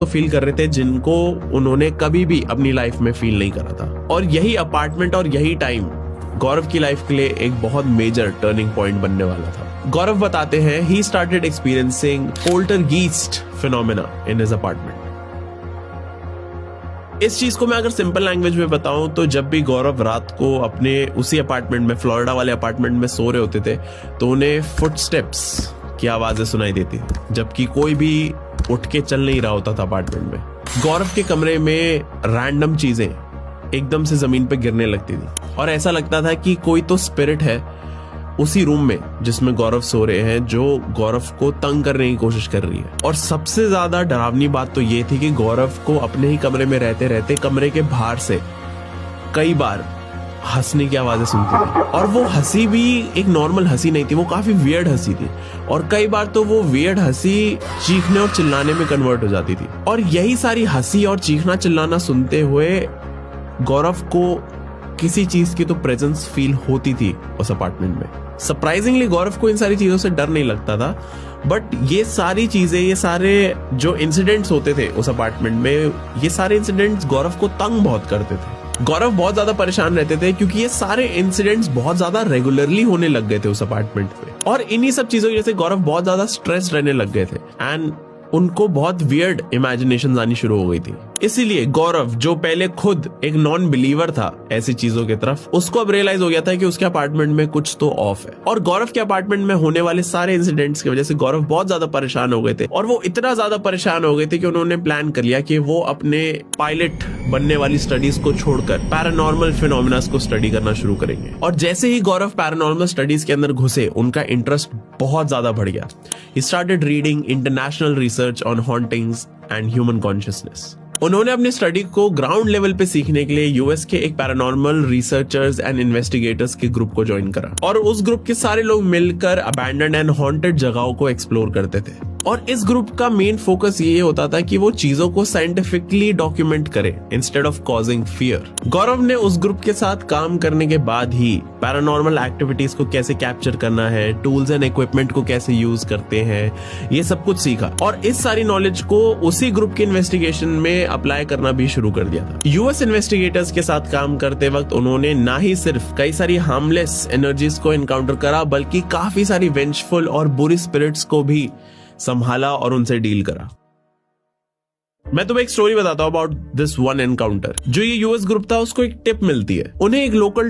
तो फील कर रहे थे जिनको उन्होंने कभी भी अपनी लाइफ में फील नहीं करा था। और यही अपार्टमेंट और यही टाइम गौरव की लाइफ के लिए एक बहुत मेजर टर्निंग पॉइंट बनने वाला था। गौरव बताते हैं he started experiencing poltergeist phenomena in his apartment. इस चीज को मैं अगर सिंपल लैंग्वेज में बताऊं तो जब भी गौरव रात को अपने उसी अपार्टमेंट में, फ्लोरिडा वाले अपार्टमेंट में सो रहे होते थे तो उन्हें फुटस्टेप्स की आवाजें सुनाई देती थी, जबकि कोई भी उठ के चल नहीं रहा होता था अपार्टमेंट में। गौरव के कमरे में रैंडम चीजें एकदम से जमीन पे गिरने लगती थी और ऐसा लगता था कि कोई तो स्पिरिट है उसी रूम में जिसमें गौरव सो रहे हैं, जो गौरव को तंग करने की कोशिश कर रही है। और सबसे ज्यादा डरावनी बात तो ये थी कि गौरव को अपने ही कमरे में रहते रहते कमरे के बाहर से कई बार हंसने की आवाजें सुनती थी। और वो हंसी भी एक नॉर्मल हंसी नहीं थी, वो काफी वियर्ड हंसी थी। और कई बार तो वो वियर्ड हंसी चीखने और चिल्लाने में कन्वर्ट हो जाती थी। और यही सारी हंसी और चीखना चिल्लाना सुनते हुए गौरव को किसी चीज की तो प्रेजेंस फील होती थी उस अपार्टमेंट में। सरप्राइजिंगली गौरव को इन सारी चीजों से डर नहीं लगता था, बट ये सारी चीजें, ये सारे जो इंसिडेंट्स होते थे उस अपार्टमेंट में, ये सारे इंसिडेंट्स गौरव को तंग बहुत करते थे। गौरव बहुत ज्यादा परेशान रहते थे क्योंकि ये सारे इंसिडेंट्स बहुत ज्यादा रेगुलरली होने लग गए थे उस अपार्टमेंट पे। और इन्हीं सब चीजों की वजह से गौरव बहुत ज्यादा स्ट्रेस रहने लग गए थे एंड उनको बहुत वियर्ड इमेजिनेशन आनी शुरू हो गई थी। इसीलिए गौरव, जो पहले खुद एक नॉन बिलीवर था ऐसी चीजों की तरफ, उसको अब रियलाइज हो गया था कि उसके अपार्टमेंट में कुछ तो ऑफ है। और गौरव के अपार्टमेंट में होने वाले सारे इंसिडेंट्स की वजह से गौरव बहुत ज्यादा परेशान हो गए थे। और वो इतना ज्यादा परेशान हो गए थे कि उन्होंने प्लान कर लिया कि वो अपने पायलट बनने वाली स्टडीज को छोड़कर पैरानॉर्मल फिनोमेनास को स्टडी करना शुरू करेंगे। और जैसे ही गौरव पैरानॉर्मल स्टडीज के अंदर घुसे, उनका इंटरेस्ट बहुत ज्यादा बढ़ गया। He started reading international research on hauntings and human consciousness. उन्होंने अपनी स्टडी को ग्राउंड लेवल पे सीखने के लिए यूएस के एक पैरानॉर्मल रिसर्चर्स एंड इन्वेस्टिगेटर्स के ग्रुप को ज्वाइन करा। और उस ग्रुप के सारे लोग मिलकर अबैंडन्ड एंड हॉन्टेड जगहों को एक्सप्लोर करते थे। और इस ग्रुप का मेन फोकस ये होता था कि वो चीजों को साइंटिफिकली डॉक्यूमेंट करे इंस्टेड ऑफ कॉजिंग फियर। गौरव ने उस ग्रुप के साथ काम करने के बाद ही पैरानॉर्मल एक्टिविटीज को कैसे कैप्चर करना है, टूल्स एंड इक्विपमेंट को कैसे यूज करते हैं, ये सब कुछ सीखा। और इस सारी नॉलेज को उसी ग्रुप के इन्वेस्टिगेशन में अप्लाई करना भी शुरू कर दिया था। यूएस इन्वेस्टिगेटर्स के साथ काम करते वक्त उन्होंने ना ही सिर्फ कई सारी हार्मलेस एनर्जीज को एनकाउंटर करा, बल्कि काफी सारी वेंचफुल और बुरी स्पिरिट्स को भी संभाला और उनसे डील करा। मैं तुम्हें एक स्टोरी बताता हूं अबाउट दिस वन एनकाउंटर। जो ये यूएस ग्रुप था, उसको एक टिप मिलती है। उन्हें एक लोकल